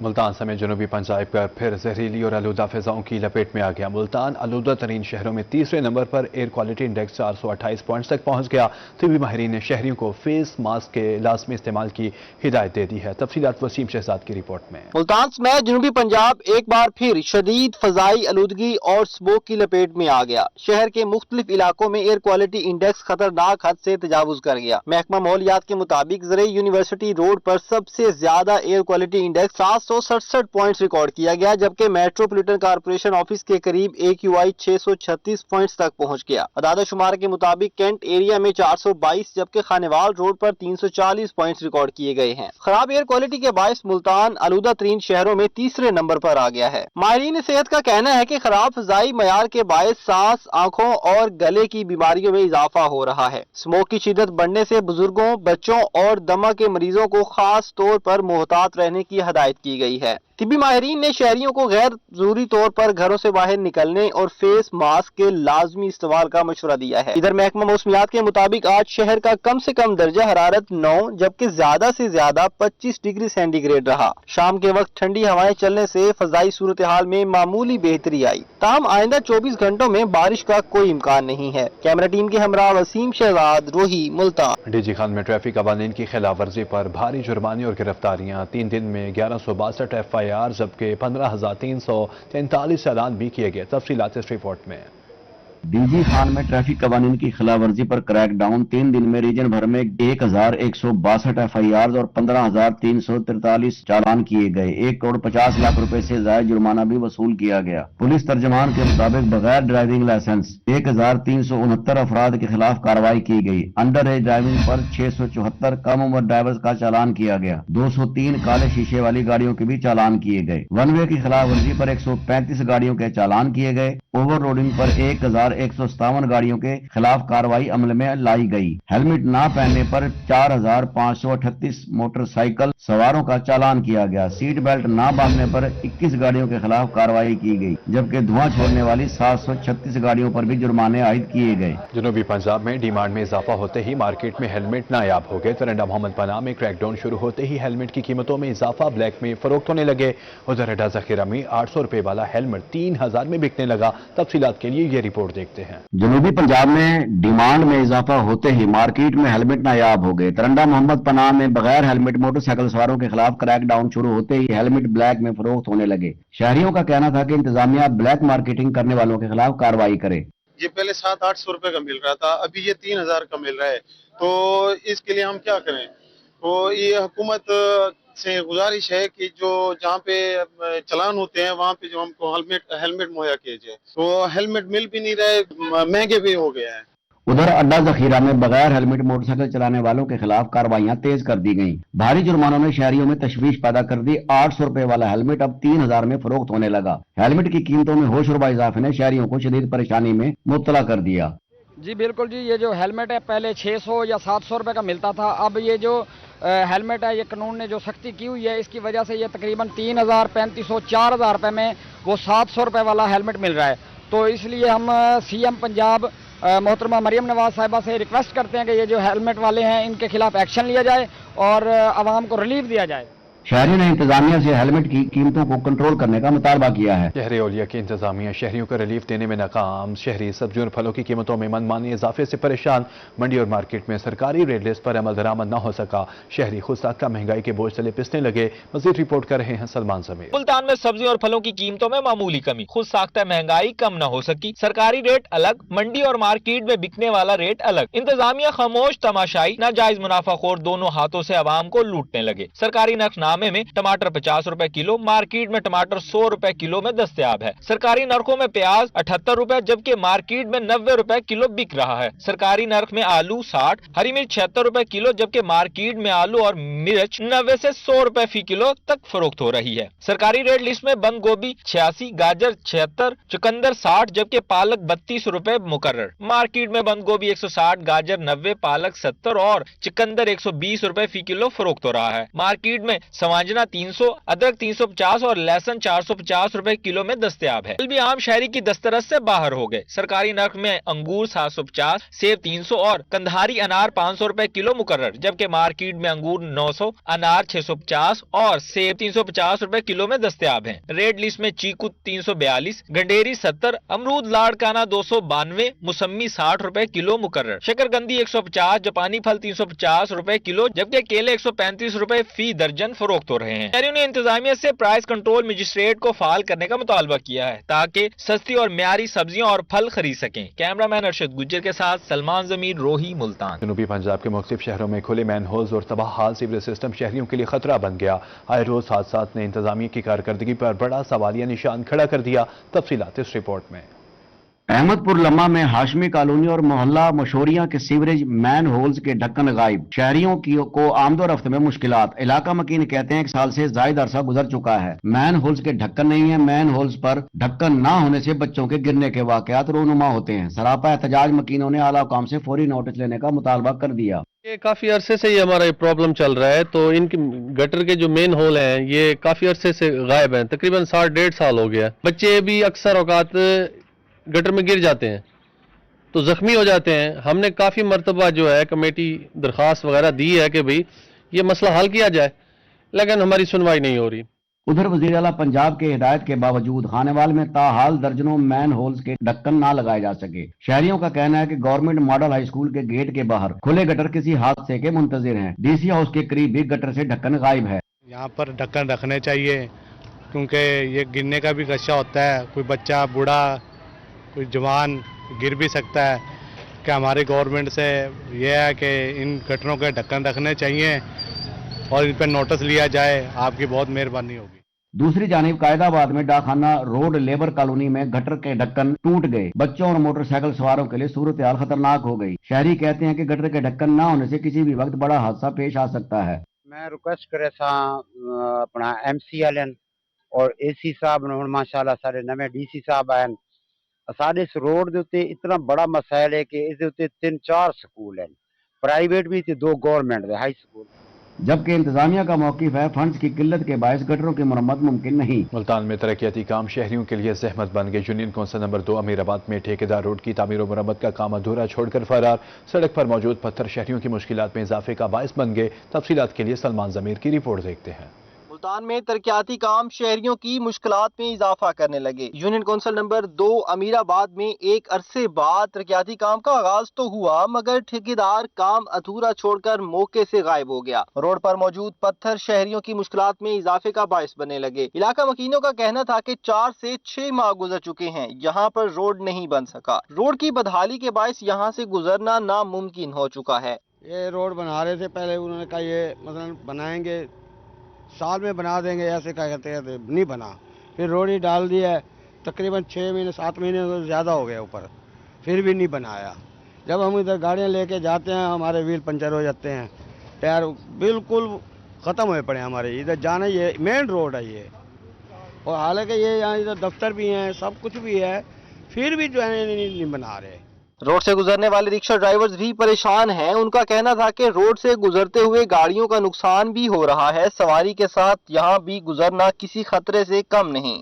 ملتان سمیت جنوبی پنجاب کا پھر زہریلی اور آلودہ فضاؤں کی لپیٹ میں آ گیا۔ ملتان آلودہ ترین شہروں میں تیسرے number per air quality index 428 points تک پہنچ گیا۔ طبی ماہرین نے شہریوں کو فیس ماسک کے لازمی استعمال کی ہدایت دے دی ہے۔ تفصیلات وسیم شہزاد کی رپورٹ میں۔ ملتان سمیت جنوبی پنجاب ایک بار پھر شدید فضائی آلودگی اور سموگ کی لپیٹ میں آ گیا۔ شہر کے مختلف علاقوں میں ایئر کوالٹی انڈیکس خطرناک حد سے تجاوز کر گیا۔ محکمہ ماحولیات کے مطابق زرعی یونیورسٹی روڈ پر سب سے زیادہ air quality index 767 points record کیا گیا، جبکہ میٹروپولیٹن کارپوریشن آفس کے قریب AQI 636 پوائنٹس تک پہنچ گیا۔ اعداد و شمار کے مطابق کینٹ ایریا میں 422 جبکہ خانوال روڈ پر 340 پوائنٹس ریکارڈ کیے گئے ہیں۔ خراب ایئر کوالٹی کے باعث ملتان آلودہ ترین شہروں میں تیسرے نمبر پر آ گیا ہے۔ ماہرین صحت کا کہنا ہے کہ خراب فضائی معیار کے باعث سانس، آنکھوں اور گلے کی بیماریوں میں اضافہ ہو رہا ہے۔ سموگ کی شدت بڑھنے سے بزرگوں، بچوں اور دمہ کے مریضوں کو خاص طور پر محتاط رہنے کی ہدایت کی گئی ہے۔ طبی ماہرین نے شہریوں کو غیر ضروری طور پر گھروں سے باہر نکلنے اور فیس ماسک کے لازمی استعمال کا مشورہ دیا ہے۔ ادھر محکمہ موسمیات کے مطابق آج شہر کا کم سے کم درجہ حرارت 9 جبکہ زیادہ سے زیادہ 25 ڈگری سینٹی گریڈ رہا۔ شام کے وقت ٹھنڈی ہوائیں چلنے سے فضائی صورتحال میں معمولی بہتری آئی، تاہم آئندہ 24 گھنٹوں میں بارش کا کوئی امکان نہیں ہے۔ کیمرہ ٹیم کے ہمراہ وسیم شہزاد، روہی، ملتان۔ ڈی جی خان میں ٹریفک قوانین کی خلاف ورزی پر بھاری جرمانے اور گرفتاریاں، 3 دن میں 1162 FIR جبکہ 15,343 چالان بھی کیے گئے۔ تفصیلات اس رپورٹ میں۔ ڈی جی خان میں ٹریفک قوانین کی خلاف ورزی پر کریک ڈاؤن، 3 دن میں ریجن بھر میں 1162 FIRs اور 15,343 چالان کیے گئے۔ 1 کروڑ 50 لاکھ روپے سے زائد جرمانہ بھی وصول کیا گیا۔ پولیس ترجمان کے مطابق بغیر ڈرائیونگ لائسنس 1,369 افراد کے خلاف کارروائی کی گئی۔ انڈر ایج ڈرائیونگ پر 674 کم عمر ڈرائیورز کا چالان کیا گیا۔ 203 کالے شیشے والی گاڑیوں کے بھی چالان کیے گئے۔ ون وے کی خلاف ورزی پر 135 گاڑیوں کے چالان کیے گئے۔ اوور روڈنگ پر 1,157 گاڑیوں کے خلاف کارروائی عمل میں لائی گئی۔ ہیلمٹ نہ پہننے پر 4,538 موٹر سائیکل سواروں کا چالان کیا گیا۔ سیٹ بیلٹ نہ باندھنے پر 21 گاڑیوں کے خلاف کارروائی کی گئی، جبکہ دھواں چھوڑنے والی 736 گاڑیوں پر بھی جرمانے عائد کیے گئے۔ جنوبی پنجاب میں ڈیمانڈ میں اضافہ ہوتے ہی مارکیٹ میں ہیلمٹ نایاب ہو گئے۔ ترنڈا محمد پناہ میں کریک ڈاؤن شروع ہوتے ہی ہیلمٹ کی قیمتوں میں اضافہ، بلیک میں فروخت ہونے لگے۔ ادھر اڈا ذخیرہ میں 800 روپے والا ہیلمٹ 3,000 میں بکنے لگا۔ تفصیلات کے لیے یہ رپورٹ دیکھتے ہیں۔ جنوبی پنجاب میں ڈیمانڈ میں اضافہ ہوتے ہی مارکیٹ میں ہیلمٹ نایاب ہو گئے۔ ترنڈا محمد پناہ میں بغیر ہیلمٹ موٹر سائیکل سواروں کے خلاف کریک ڈاؤن شروع ہوتے ہی ہیلمٹ بلیک میں فروخت ہونے لگے۔ شہریوں کا کہنا تھا کہ انتظامیہ بلیک مارکیٹنگ کرنے والوں کے خلاف کارروائی کرے۔ یہ پہلے 700-800 روپے کا مل رہا تھا، ابھی یہ 3,000 کا مل رہا ہے، تو اس کے لیے ہم کیا کریں؟ تو یہ حکومت سے گزارش ہے کہ جو جہاں پہ چلان ہوتے ہیں وہاں پہ جو ہم کو ہیلمٹ مہیا کیے جائے، تو ہیلمٹ مل بھی نہیں رہے، مہنگے بھی ہو گیا ہے۔ ادھر اڈا ذخیرہ میں بغیر ہیلمٹ موٹر سائیکل چلانے والوں کے خلاف کارروائیاں تیز کر دی گئیں۔ بھاری جرمانوں نے شہریوں میں تشویش پیدا کر دی۔ 800 روپے والا ہیلمٹ اب 3,000 میں فروخت ہونے لگا۔ ہیلمٹ کی قیمتوں میں ہوش ربا اضافے نے شہریوں کو شدید پریشانی میں مبتلا کر دیا۔ جی بالکل جی، یہ جو ہیلمٹ ہے پہلے 600 یا 700 روپے کا ملتا تھا، اب یہ جو ہیلمٹ ہے یہ قانون نے جو سختی کی ہوئی ہے، اس کی وجہ سے یہ تقریباً 3,000، 3,500، 4,000 روپے میں وہ 700 روپے والا ہیلمٹ مل رہا ہے۔ تو اس لیے ہم CM پنجاب محترمہ مریم نواز صاحبہ سے ریکویسٹ کرتے ہیں کہ یہ جو ہیلمٹ والے ہیں ان کے خلاف ایکشن لیا جائے اور عوام کو ریلیف دیا جائے۔ شہریوں نے انتظامیہ سے ہیلمٹ کی قیمتوں کو کنٹرول کرنے کا مطالبہ کیا ہے۔ شہر اولیا کی انتظامیہ شہریوں کو ریلیف دینے میں ناکام۔ شہری سبزیوں اور پھلوں کی قیمتوں میں منمانی اضافے سے پریشان۔ منڈی اور مارکیٹ میں سرکاری ریٹ لسٹ پر عمل درآمد نہ ہو سکا۔ شہری خود ساختہ مہنگائی کے بوجھ تلے پسنے لگے۔ مزید رپورٹ کر رہے ہیں سلمان سمیر۔ ملتان میں سبزیوں اور پھلوں کی قیمتوں میں معمولی کمی، خود ساختہ مہنگائی کم نہ ہو سکی۔ سرکاری ریٹ الگ، منڈی اور مارکیٹ میں بکنے والا ریٹ الگ۔ انتظامیہ خاموش تماشائی، ناجائز منافع خور دونوں ہاتھوں سے عوام کو لوٹنے لگے۔ سرکاری نرخ نامے میں ٹماٹر 50 روپے کلو، مارکیٹ میں ٹماٹر 100 روپے کلو میں دستیاب ہے۔ سرکاری نرخوں میں پیاز 78 روپے جبکہ مارکیٹ میں 90 روپے کلو بک رہا ہے۔ سرکاری نرخ میں آلو 60، ہری مرچ 76 روپے کلو جبکہ مارکیٹ میں آلو اور مرچ 90 سے 100 روپے فی کلو تک فروخت ہو رہی ہے۔ سرکاری ریٹ لسٹ میں بند گوبھی 86، گاجر 76، چقندر 60 جبکہ پالک 32 روپے مقرر۔ مارکیٹ میں بند گوبھی 160، گاجر 90، پالک 70 اور چقندر 120 روپے فی کلو فروخت ہو رہا ہے۔ مارکیٹ میں سوانجنا 300, ادرک 350 اور لہسن 450 روپے کلو میں دستیاب ہے. بھی عام شہری کی دسترس سے باہر ہو گئے. سرکاری نرخ میں انگور 750, سیب 300 اور کندھاری انار 500 روپے کلو مقرر, جبکہ مارکیٹ میں انگور 900, انار 650 اور سیب 350 روپے کلو میں دستیاب ہیں. ریڈ لسٹ میں چیکو 342, گنڈیری 70, امرود لاڑکانہ 292, موسمی 60 روپے کلو مقرر, شکرگندی 150, جاپانی پھل 350 روپے کلو, جبکہ کیلے 135 روپے فی درجن فروخت ہو رہے ہیں. شہریوں نے انتظامیہ سے پرائس کنٹرول مجسٹریٹ کو فعال کرنے کا مطالبہ کیا ہے تاکہ سستی اور معیاری سبزیاں اور پھل خرید سکیں. کیمرہ مین ارشد گجر کے ساتھ سلمان ضمیر, روہی, ملتان. جنوبی پنجاب کے مختلف شہروں میں کھلے مین ہولز اور تباہ حال سیوریج سسٹم شہریوں کے لیے خطرہ بن گیا. آئے روز حادثات نے انتظامیہ کی کارکردگی پر بڑا سوالیہ نشان کھڑا کر دیا. تفصیلات اس رپورٹ میں. احمد پور لمحہ میں ہاشمی کالونی اور محلہ مشوریاں کے سیوریج مین ہولز کے ڈھکن غائب. شہریوں کو آمد و رفت میں مشکلات. علاقہ مکین کہتے ہیں 1 سال سے زائد عرصہ گزر چکا ہے, مین ہولز کے ڈھکن نہیں ہیں. مین ہولز پر ڈھکن نہ ہونے سے بچوں کے گرنے کے واقعات رونما ہوتے ہیں. سراپا احتجاج مکینوں نے اعلیٰ حکام سے فوری نوٹس لینے کا مطالبہ کر دیا. یہ کافی عرصے سے یہ ہمارا پرابلم چل رہا ہے. تو ان کے گٹر کے جو مین ہول ہیں یہ کافی عرصے سے غائب ہیں, تقریباً 1.5 سال ہو گیا. بچے بھی اکثر اوقات گٹر میں گر جاتے ہیں تو زخمی ہو جاتے ہیں. ہم نے کافی مرتبہ جو ہے کمیٹی درخواست وغیرہ دی ہے کہ بھئی یہ مسئلہ حل کیا جائے, لیکن ہماری سنوائی نہیں ہو رہی. ادھر وزیر اعلیٰ پنجاب کے ہدایت کے باوجود خانیوال میں تاحال درجنوں مین ہولز کے ڈھکن نہ لگائے جا سکے. شہریوں کا کہنا ہے کہ گورنمنٹ ماڈل ہائی اسکول کے گیٹ کے باہر کھلے گٹر کسی حادثے کے منتظر ہیں. ڈی سی ہاؤس کے قریب بھی گٹر سے ڈھکن غائب ہے. یہاں پر ڈھکن رکھنے چاہیے کیونکہ یہ گرنے کا بھی خدشہ ہوتا ہے. کوئی بچہ, بوڑھا, کوئی جوان گر بھی سکتا ہے. کہ ہماری گورنمنٹ سے یہ ہے کہ ان گٹروں کے ڈھکن رکھنے چاہیے اور ان پہ نوٹس لیا جائے. آپ کی بہت مہربانی ہوگی. دوسری جانب قائد آباد میں ڈاکخانہ روڈ لیبر کالونی میں گٹر کے ڈھکن ٹوٹ گئے. بچوں اور موٹر سائیکل سواروں کے لیے صورتحال خطرناک ہو گئی. شہری کہتے ہیں کہ گٹر کے ڈھکن نہ ہونے سے کسی بھی وقت بڑا حادثہ پیش آ سکتا ہے. میں ریکویسٹ کرے سا اپنا ایم سی والے اور اے سی صاحب نے, ماشاءاللہ سارے نویں ڈی سی صاحب آئے. سارے اس روڈ دے اتنے اتنا بڑا مسائل ہے کہ اس دے اتنے 3-4 سکول ہیں, پرائیویٹ بھی تھے, 2 گورنمنٹ دے ہائی سکول. جبکہ انتظامیہ کا موقف ہے فنڈز کی قلت کے باعث گٹروں کی مرمت ممکن نہیں. ملتان میں ترقیاتی کام شہریوں کے لیے زحمت بن گئے. یونین کونسل نمبر 2 امیر آباد میں ٹھیکیدار روڈ کی تعمیر و مرمت کا کام ادھورا چھوڑ کر فرار. سڑک پر موجود پتھر شہریوں کی مشکلات میں اضافے کا باعث بن گئے. تفصیلات کے لیے سلمان ضمیر کی رپورٹ دیکھتے ہیں. ملتان میں ترقیاتی کام شہریوں کی مشکلات میں اضافہ کرنے لگے. یونین کونسل نمبر 2 امیر آباد میں ایک عرصے بعد ترقیاتی کام کا آغاز تو ہوا مگر ٹھیکیدار کام ادھورا چھوڑ کر موقع سے غائب ہو گیا. روڈ پر موجود پتھر شہریوں کی مشکلات میں اضافے کا باعث بننے لگے. علاقہ مکینوں کا کہنا تھا کہ 4 سے 6 ماہ گزر چکے ہیں, یہاں پر روڈ نہیں بن سکا. روڈ کی بدحالی کے باعث یہاں سے گزرنا ناممکن ہو چکا ہے. یہ روڈ بنا رہے تھے پہلے, انہوں نے کہا یہ مثلا بنائیں گے, سال میں بنا دیں گے, ایسے کیا کہتے ہیں, نہیں بنا. پھر روڈ ہی ڈال دیا ہے, تقریباً 6 مہینے 7 مہینے سے زیادہ ہو گئے اوپر, پھر بھی نہیں بنایا. جب ہم ادھر گاڑیاں لے کے جاتے ہیں ہمارے ویل پنچر ہو جاتے ہیں, ٹائر بالکل ختم ہوئے پڑے ہیں ہمارے. ادھر جانا یہ مین روڈ ہے یہ, اور حالانکہ یہ یہاں ادھر دفتر بھی ہیں, سب کچھ بھی ہے, پھر بھی جو ہے نہیں بنا رہے. روڈ سے گزرنے والے رکشہ ڈرائیورز بھی پریشان ہیں. ان کا کہنا تھا کہ روڈ سے گزرتے ہوئے گاڑیوں کا نقصان بھی ہو رہا ہے. سواری کے ساتھ یہاں بھی گزرنا کسی خطرے سے کم نہیں.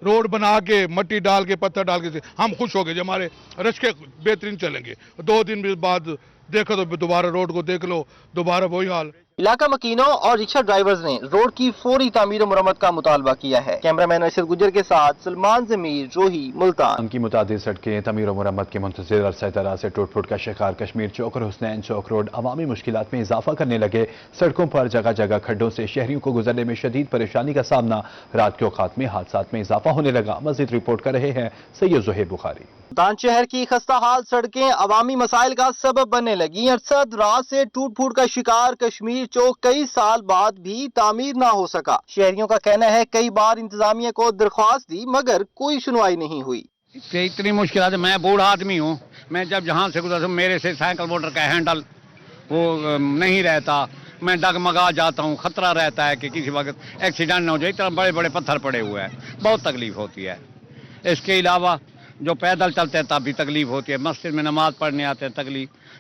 روڈ بنا کے مٹی ڈال کے پتھر ڈال کے ہم خوش ہو گئے, جو ہمارے رشکے بہترین چلیں گے. 2 دن بعد دیکھو تو دوبارہ روڈ کو دیکھ لو, دوبارہ وہی حال. علاقہ مکینوں اور رکشہ ڈرائیورز نے روڈ کی فوری تعمیر و مرمت کا مطالبہ کیا ہے. کیمرہ مین ارشد گجر کے ساتھ سلمان ضمیر, روہی, ملتان. ان کی متعدد سڑکیں تعمیر و مرمت کے منتظر عرصہ دراز سے ٹوٹ پھوٹ کا شکار. کشمیر چوک اور حسنین چوک روڈ عوامی مشکلات میں اضافہ کرنے لگے. سڑکوں پر جگہ جگہ کھڈوں سے شہریوں کو گزرنے میں شدید پریشانی کا سامنا. رات کے اوقات میں حادثات میں اضافہ ہونے لگا. مزید رپورٹ کر رہے ہیں سید زہیب بخاری. ملتان شہر کی خستہ حال سڑکیں عوامی مسائل کا سبب بننے لگیں. عرصہ دراز سے ٹوٹ پھوٹ کا شکار کشمیر چوک کئی سال بعد بھی تعمیر نہ ہو سکا. شہریوں کا کہنا ہے کئی بار انتظامیہ کو درخواست دی مگر کوئی سنوائی نہیں ہوئی. اتنی مشکلات, میں بوڑھا آدمی ہوں, میں جب جہاں سے گزرتا ہوں میرے سے سائیکل موٹر کا ہینڈل وہ نہیں رہتا, میں ڈگمگا جاتا ہوں, خطرہ رہتا ہے کہ کسی وقت ایکسیڈنٹ نہ ہو جائے. اتنا بڑے بڑے پتھر پڑے ہوئے ہیں, بہت تکلیف ہوتی ہے. اس کے علاوہ جو پیدل چلتے ہیں تب بھی تکلیف ہوتی ہے, مسجد میں نماز پڑھنے آتے ہیں تکلیف,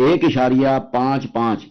1.55